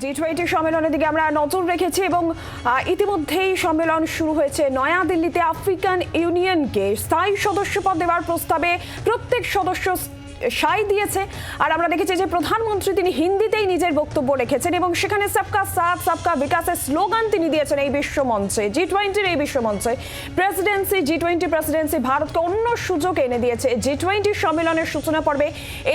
G20 সম্মেলনের দিকে আমরা নজর রেখেছি এবং ইতিমধ্যেই সম্মেলন শুরু হয়েছে। নয়াদিল্লিতে আফ্রিকান ইউনিয়নকে স্থায়ী সদস্যপদ দেওয়ার প্রস্তাবে প্রত্যেক সদস্য সায় দিয়েছে। আর আমরা দেখেছি যে প্রধানমন্ত্রী তিনি হিন্দিতেই নিজের বক্তব্য রেখেছেন এবং সেখানে সবকা সাথ সবকা বিকাশের স্লোগান তিনি দিয়েছেন এই বিশ্বমঞ্চে। G20-র এই বিশ্বমঞ্চে G20 প্রেসিডেন্সি ভারতকে অন্য সুযোগ এনে দিয়েছে। G20 সম্মেলনের সূচনা পর্বে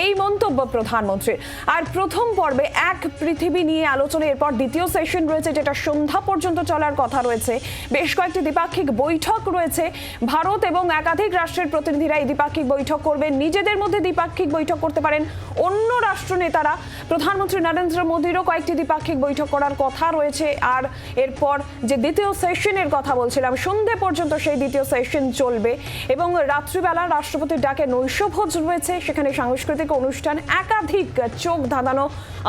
এই মন্তব্য প্রধানমন্ত্রীর। আর প্রথম পর্বে এক পৃথিবী নিয়ে আলোচনা, এরপর দ্বিতীয় সেশন রয়েছে যেটা সন্ধ্যা পর্যন্ত চলার কথা রয়েছে। বেশ কয়েকটি দ্বিপাক্ষিক বৈঠক রয়েছে। ভারত এবং একাধিক রাষ্ট্রের প্রতিনিধিরা এই দ্বিপাক্ষিক বৈঠক করবেন। নিজেদের মধ্যে দ্বিপাক্ষিক বৈঠক করতে পারেন অন্য রাষ্ট্র নেতারা। প্রধানমন্ত্রী নরেন্দ্র মোদীরও কয়েকটি দ্বিপাক্ষিক বৈঠক করার কথা রয়েছে। আর এরপর যে দ্বিতীয় সেশনের কথা বলছিলাম, সন্ধে পর্যন্ত সেই দ্বিতীয় সেশন চলবে এবং রাত্রিবেলা রাষ্ট্রপতির ডাকে নৈশভোজ রয়েছে। সেখানে সাংস্কৃতিক অনুষ্ঠান, একাধিক চোখ ধাঁধানো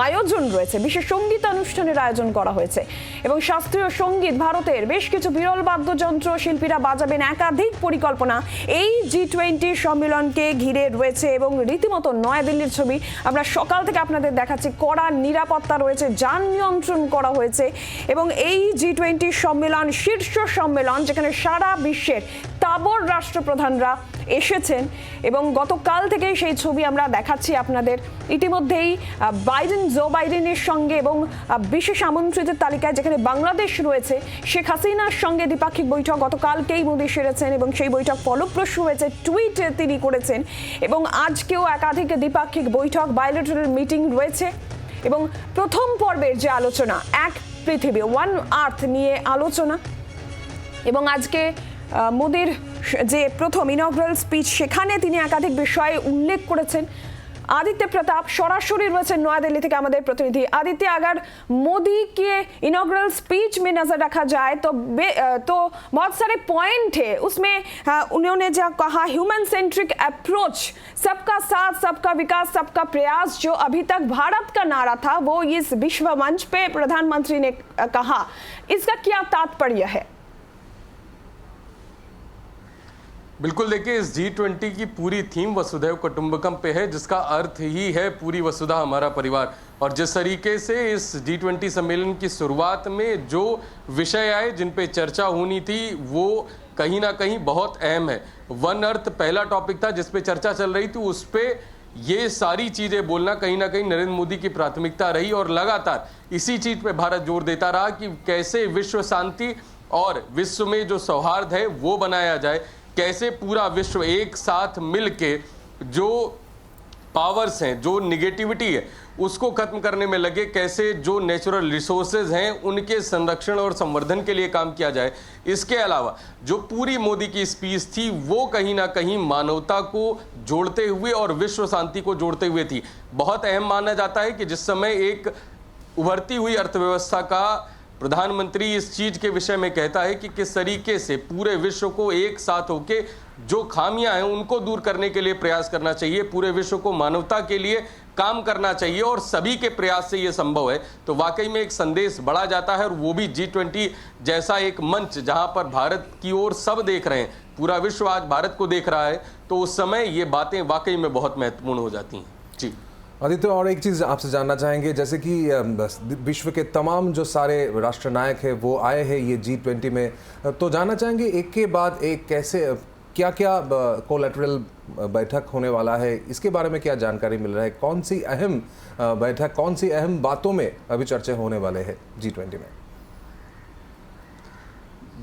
আয়োজন রয়েছে। বিশেষ সঙ্গীত অনুষ্ঠানের আয়োজন করা হয়েছে এবং শাস্ত্রীয় সঙ্গীত, ভারতের বেশ কিছু বিরল বাদ্যযন্ত্র শিল্পীরা বাজাবেন। একাধিক পরিকল্পনা এই G20 সম্মেলনকে ঘিরে রয়েছে এবং রীতিমতো নয়াদিল্লির ছবি আমরা সকাল থেকে আপনাদের দেখাচ্ছি। কড়া নিরাপত্তা রয়েছে, যান নিয়ন্ত্রণ করা হয়েছে এবং এই G20 সম্মেলন শীর্ষ সম্মেলন যেখানে সারা বিশ্বের তাবড় রাষ্ট্রপ্রধানরা এসেছেন এবং গতকাল থেকেই সেই ছবি আমরা দেখাচ্ছি আপনাদের। ইতিমধ্যেই জো বাইডেনের সঙ্গে এবং বিশেষ আমন্ত্রিতের তালিকায় যেখানে বাংলাদেশ রয়েছে, শেখ হাসিনার সঙ্গে দ্বিপাক্ষিক বৈঠক গতকালকেই মোদী সেরেছেন এবং সেই বৈঠক ফলপ্রসূ হয়েছে, টুইট তিনি করেছেন। এবং আজকেও একাধিক দ্বিপাক্ষিক বৈঠক, বায়োলেটারাল মিটিং রয়েছে এবং প্রথম পর্বের যে আলোচনা, এক পৃথিবী ওয়ান আর্থ নিয়ে আলোচনা। এবং আজকে মোদীর যে প্রথম ইনগ্রাল স্পিচ, সেখানে তিনি একাধিক বিষয়ে উল্লেখ করেছেন। आदित्य प्रताप सरासरि रয়েছে नयादिल्ली থেকে আমাদের प्रतिनिधि। आदित्य, अगर मोदी के इनॉग्रल स्पीच में नजर रखा जाए तो बहुत सारे पॉइंट है उसमें। उन्होंने जो कहा ह्यूमन सेंट्रिक अप्रोच, सबका साथ सबका विकास सबका प्रयास, जो अभी तक भारत का नारा था वो इस विश्व मंच पे प्रधानमंत्री ने कहा, इसका क्या तात्पर्य है? बिल्कुल, देखिए इस G20 की पूरी थीम वसुधैव कुटुंबकम पे है, जिसका अर्थ ही है पूरी वसुधा हमारा परिवार। और जिस तरीके से इस G20 सम्मेलन की शुरुआत में जो विषय आए, जिन पे चर्चा होनी थी, वो कहीं ना कहीं बहुत अहम है। वन अर्थ पहला टॉपिक था जिस पे चर्चा चल रही थी, उस पे ये सारी चीज़ें बोलना कहीं ना कहीं नरेंद्र मोदी की प्राथमिकता रही और लगातार इसी चीज़ पे भारत जोर देता रहा कि कैसे विश्व शांति और विश्व में जो सौहार्द है वो बनाया जाए, कैसे पूरा विश्व एक साथ मिल के जो पावर्स हैं, जो निगेटिविटी है, उसको खत्म करने में लगे, कैसे जो नेचुरल रिसोर्सेज हैं उनके संरक्षण और संवर्धन के लिए काम किया जाए। इसके अलावा जो पूरी मोदी की स्पीच थी वो कहीं ना कहीं मानवता को जोड़ते हुए और विश्व शांति को जोड़ते हुए थी। बहुत अहम माना जाता है कि जिस समय एक उभरती हुई अर्थव्यवस्था का प्रधानमंत्री इस चीज के विषय में कहता है कि किस तरीके से पूरे विश्व को एक साथ होके जो खामियां हैं उनको दूर करने के लिए प्रयास करना चाहिए, पूरे विश्व को मानवता के लिए काम करना चाहिए और सभी के प्रयास से ये संभव है, तो वाकई में एक संदेश बढ़ा जाता है। और वो भी G20 जैसा एक मंच जहां पर भारत की ओर सब देख रहे हैं, पूरा विश्व आज भारत को देख रहा है, तो उस समय ये बातें वाकई में बहुत महत्वपूर्ण हो जाती हैं। जी आदित्य, और एक चीज़ आपसे जानना चाहेंगे, जैसे कि विश्व के तमाम जो सारे राष्ट्रनायक हैं वो आए हैं ये G20 में, तो जानना चाहेंगे एक के बाद एक कैसे क्या क्या कोलैटरल बैठक होने वाला है, इसके बारे में क्या जानकारी मिल रहा है, कौन सी अहम बैठक, कौन सी अहम बातों में अभी चर्चा होने वाले हैं G20 में?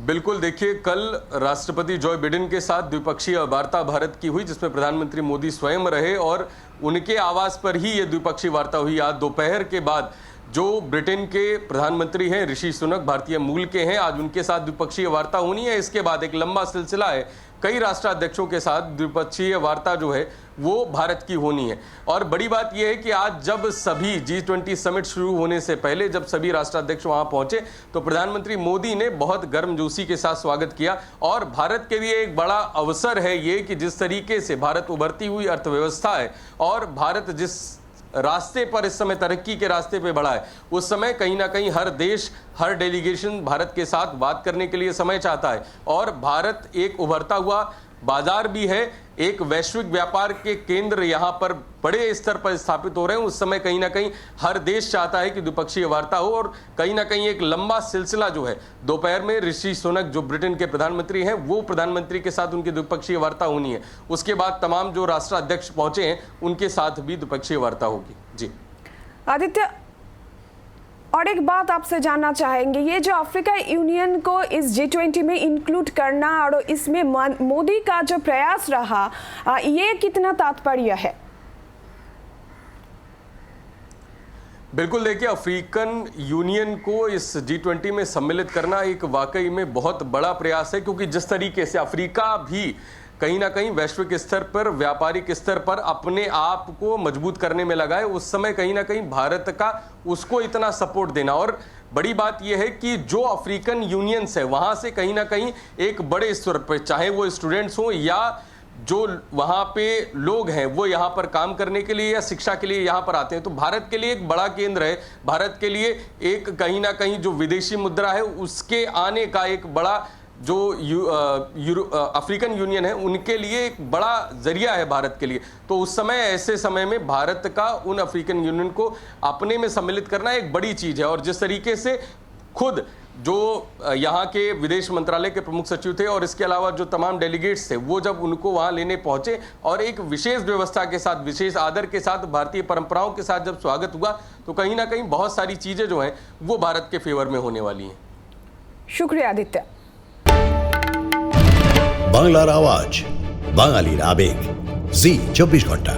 बिल्कुल, देखिए कल राष्ट्रपति जो बाइडेन के साथ द्विपक्षीय वार्ता भारत की हुई, जिसमें प्रधानमंत्री मोदी स्वयं रहे और उनके आवास पर ही ये द्विपक्षीय वार्ता हुई। आज दोपहर के बाद जो ब्रिटेन के प्रधानमंत्री हैं ऋषि सुनक, भारतीय मूल के हैं, आज उनके साथ द्विपक्षीय वार्ता होनी है। इसके बाद एक लंबा सिलसिला है, कई राष्ट्राध्यक्षों के साथ द्विपक्षीय वार्ता जो है वो भारत की होनी है। और बड़ी बात यह है कि आज जब सभी G20 समिट शुरू होने से पहले जब सभी राष्ट्राध्यक्ष वहां पहुंचे तो प्रधानमंत्री मोदी ने बहुत गर्मजोशी के साथ स्वागत किया। और भारत के लिए एक बड़ा अवसर है ये कि जिस तरीके से भारत उभरती हुई अर्थव्यवस्था है और भारत जिस रास्ते पर इस समय तरक्की के रास्ते पे बढ़ा है, उस समय कहीं ना कहीं हर देश, हर डेलीगेशन भारत के साथ बात करने के लिए समय चाहता है। और भारत एक उभरता हुआ बाजार भी है, एक वैश्विक व्यापार के केंद्र यहाँ पर बड़े स्तर पर स्थापित हो रहे हैं। उस समय कहीं ना कहीं हर देश चाहता है कि द्विपक्षीय वार्ता हो और कहीं ना कहीं एक लंबा सिलसिला जो है, दोपहर में ऋषि सुनक जो ब्रिटेन के प्रधानमंत्री हैं वो प्रधानमंत्री के साथ उनकी द्विपक्षीय वार्ता होनी है। उसके बाद तमाम जो राष्ट्राध्यक्ष पहुंचे हैं उनके साथ भी द्विपक्षीय वार्ता होगी। जी आदित्य, और एक बात आपसे जानना चाहेंगे, ये जो अफ्रीका यूनियन को इस G20 में इंक्लूड करना और इसमें मोदी का जो प्रयास रहा, ये कितना तात्पर्य है? बिल्कुल, देखिए अफ्रीकन यूनियन को इस G20 में सम्मिलित करना एक वाकई में बहुत बड़ा प्रयास है, क्योंकि जिस तरीके से अफ्रीका भी कहीं ना कहीं वैश्विक स्तर पर, व्यापारिक स्तर पर अपने आप को मजबूत करने में लगा है, उस समय कहीं ना कहीं भारत का उसको इतना सपोर्ट देना, और बड़ी बात यह है कि जो अफ्रीकन यूनियंस है वहां से कहीं ना कहीं एक बड़े स्तर पर, चाहे वो स्टूडेंट्स हो या जो वहाँ पे लोग हैं वो यहाँ पर काम करने के लिए या शिक्षा के लिए यहाँ पर आते हैं, तो भारत के लिए एक बड़ा केंद्र है। भारत के लिए एक कहीं ना कहीं जो विदेशी मुद्रा है उसके आने का एक बड़ा जो अफ्रीकन यूनियन है उनके लिए एक बड़ा जरिया है भारत के लिए। तो उस समय, ऐसे समय में भारत का उन अफ्रीकन यूनियन को अपने में सम्मिलित करना एक बड़ी चीज है। और जिस तरीके से खुद जो यहाँ के विदेश मंत्रालय के प्रमुख सचिव थे और इसके अलावा जो तमाम डेलीगेट्स थे वो जब उनको वहाँ लेने पहुंचे और एक विशेष व्यवस्था के साथ, विशेष आदर के साथ, भारतीय परंपराओं के साथ जब स्वागत हुआ, तो कहीं ना कहीं बहुत सारी चीजें जो हैं वो भारत के फेवर में होने वाली हैं। शुक्रिया आदित्य। বাংলার আওয়াজ, বাঙালির আবেগ, জি 24 ঘন্টা।